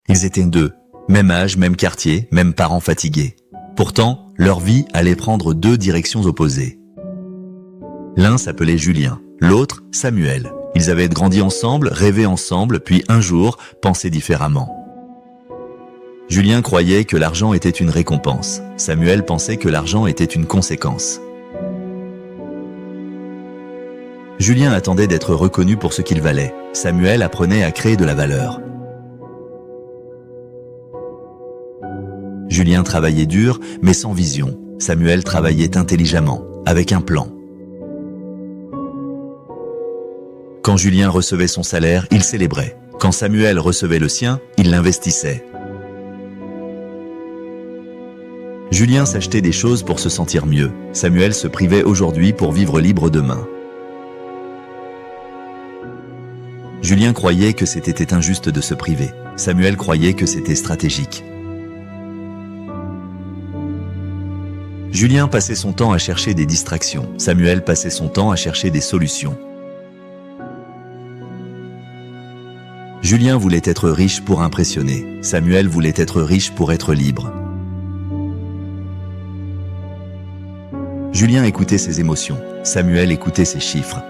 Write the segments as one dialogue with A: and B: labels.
A: Ils étaient deux, même âge, même quartier, même parents fatigués. Pourtant, leur vie allait prendre deux directions opposées. L'un s'appelait Julien, l'autre Samuel. Ils avaient grandi ensemble, rêvé ensemble, puis un jour, pensé différemment. Julien croyait que l'argent était une récompense. Samuel pensait que l'argent était une conséquence. Julien attendait d'être reconnu pour ce qu'il valait. Samuel apprenait à créer de la valeur. Julien travaillait dur, mais sans vision. Samuel travaillait intelligemment, avec un plan. Quand Julien recevait son salaire, il célébrait. Quand Samuel recevait le sien, il l'investissait. Julien s'achetait des choses pour se sentir mieux. Samuel se privait aujourd'hui pour vivre libre demain. Julien croyait que c'était injuste de se priver. Samuel croyait que c'était stratégique. Julien passait son temps à chercher des distractions. Samuel passait son temps à chercher des solutions. Julien voulait être riche pour impressionner. Samuel voulait être riche pour être libre. Julien écoutait ses émotions. Samuel écoutait ses chiffres.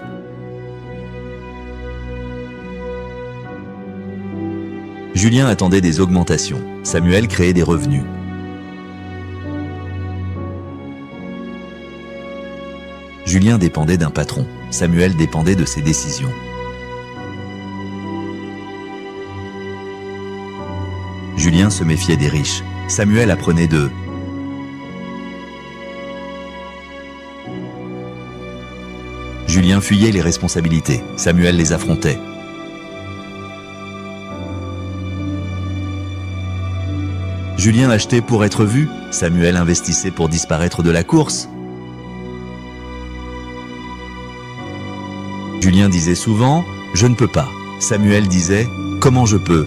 A: Julien attendait des augmentations. Samuel créait des revenus. Julien dépendait d'un patron. Samuel dépendait de ses décisions. Julien se méfiait des riches. Samuel apprenait d'eux. Julien fuyait les responsabilités. Samuel les affrontait. Julien achetait pour être vu. Samuel investissait pour disparaître de la course. Julien disait souvent « Je ne peux pas ». Samuel disait « Comment je peux ?»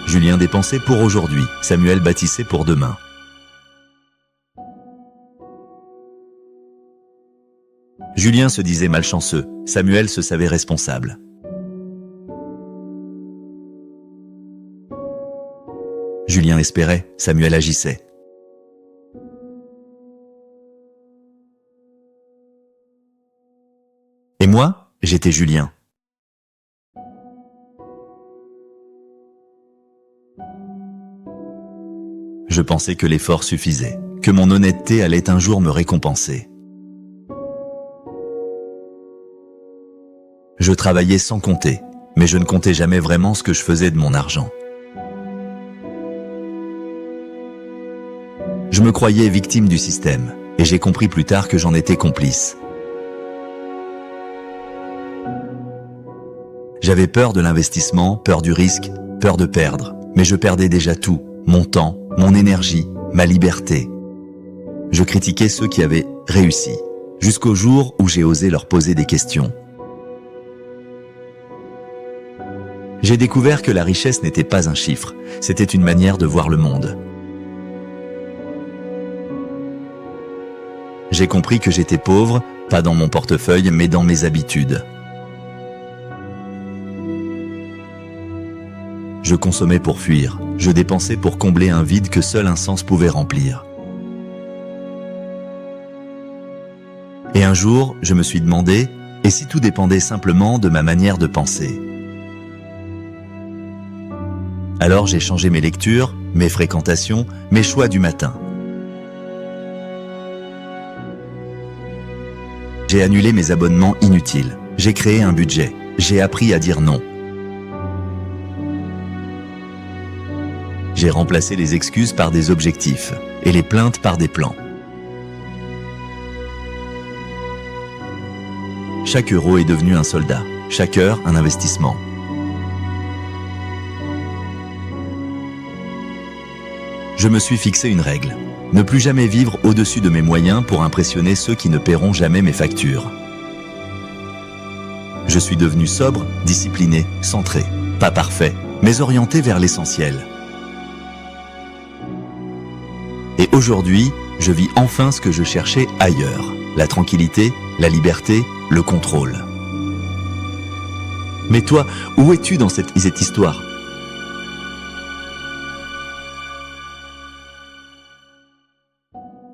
A: Julien dépensait pour aujourd'hui. Samuel bâtissait pour demain. Julien se disait malchanceux. Samuel se savait responsable. Julien espérait. Samuel agissait. Et moi, j'étais Julien. Je pensais que l'effort suffisait, que mon honnêteté allait un jour me récompenser. Je travaillais sans compter, mais je ne comptais jamais vraiment ce que je faisais de mon argent. Je me croyais victime du système, et j'ai compris plus tard que j'en étais complice. J'avais peur de l'investissement, peur du risque, peur de perdre, mais je perdais déjà tout, mon temps, mon énergie, ma liberté. Je critiquais ceux qui avaient réussi, jusqu'au jour où j'ai osé leur poser des questions. J'ai découvert que la richesse n'était pas un chiffre, c'était une manière de voir le monde. J'ai compris que j'étais pauvre, pas dans mon portefeuille, mais dans mes habitudes. Je consommais pour fuir, je dépensais pour combler un vide que seul un sens pouvait remplir. Et un jour, je me suis demandé, et si tout dépendait simplement de ma manière de penser ? Alors j'ai changé mes lectures, mes fréquentations, mes choix du matin. J'ai annulé mes abonnements inutiles. J'ai créé un budget. J'ai appris à dire non. J'ai remplacé les excuses par des objectifs et les plaintes par des plans. Chaque euro est devenu un soldat, chaque heure un investissement. Je me suis fixé une règle, ne plus jamais vivre au-dessus de mes moyens pour impressionner ceux qui ne paieront jamais mes factures. Je suis devenu sobre, discipliné, centré, pas parfait, mais orienté vers l'essentiel. Et aujourd'hui, je vis enfin ce que je cherchais ailleurs, la tranquillité, la liberté, le contrôle. Mais toi, où es-tu dans cette histoire?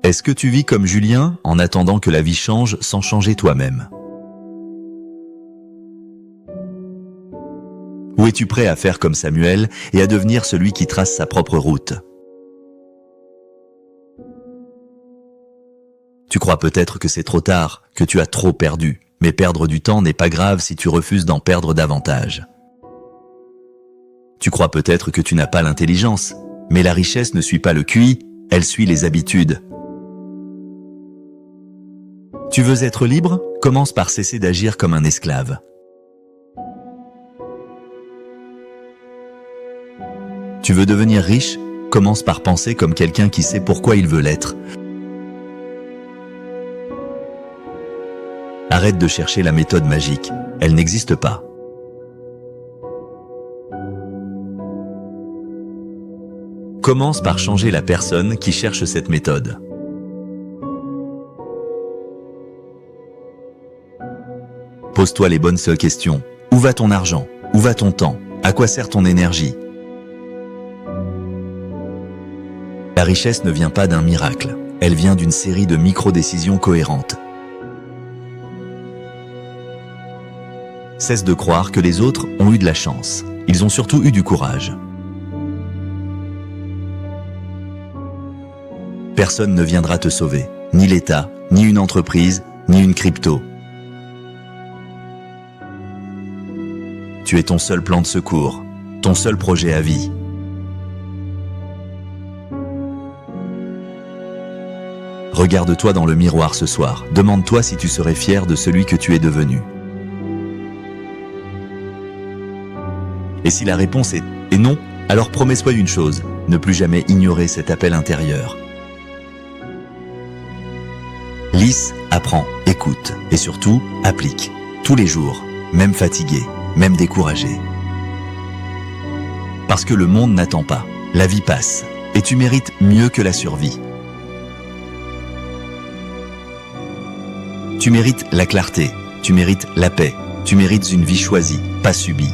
A: Est-ce que tu vis comme Julien en attendant que la vie change sans changer toi-même? Ou es-tu prêt à faire comme Samuel et à devenir celui qui trace sa propre route? Tu crois peut-être que c'est trop tard, que tu as trop perdu, mais perdre du temps n'est pas grave si tu refuses d'en perdre davantage. Tu crois peut-être que tu n'as pas l'intelligence, mais la richesse ne suit pas le QI, elle suit les habitudes. Tu veux être libre? Commence par cesser d'agir comme un esclave. Tu veux devenir riche? Commence par penser comme quelqu'un qui sait pourquoi il veut l'être. Arrête de chercher la méthode magique, elle n'existe pas. Commence par changer la personne qui cherche cette méthode. Pose-toi les bonnes questions. Où va ton argent? Où va ton temps? À quoi sert ton énergie? La richesse ne vient pas d'un miracle. Elle vient d'une série de micro-décisions cohérentes. Cesse de croire que les autres ont eu de la chance. Ils ont surtout eu du courage. Personne ne viendra te sauver. Ni l'État, ni une entreprise, ni une crypto. Tu es ton seul plan de secours, ton seul projet à vie. Regarde-toi dans le miroir ce soir. Demande-toi si tu serais fier de celui que tu es devenu. Et si la réponse est non, alors promets-toi une chose, ne plus jamais ignorer cet appel intérieur. Lise, apprends, écoute et surtout, applique. Tous les jours, même fatigué, même découragé. Parce que le monde n'attend pas, la vie passe, et tu mérites mieux que la survie. Tu mérites la clarté, tu mérites la paix, tu mérites une vie choisie, pas subie.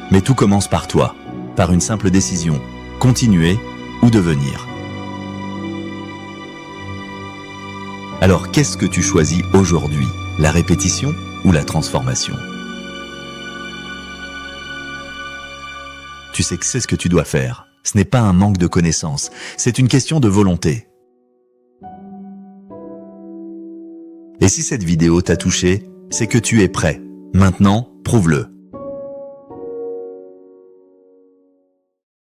A: Mais tout commence par toi, par une simple décision, continuer ou devenir. Alors qu'est-ce que tu choisis aujourd'hui? La répétition ou la transformation? Tu sais que c'est ce que tu dois faire. Ce n'est pas un manque de connaissances, c'est une question de volonté. Et si cette vidéo t'a touché, c'est que tu es prêt. Maintenant, prouve-le.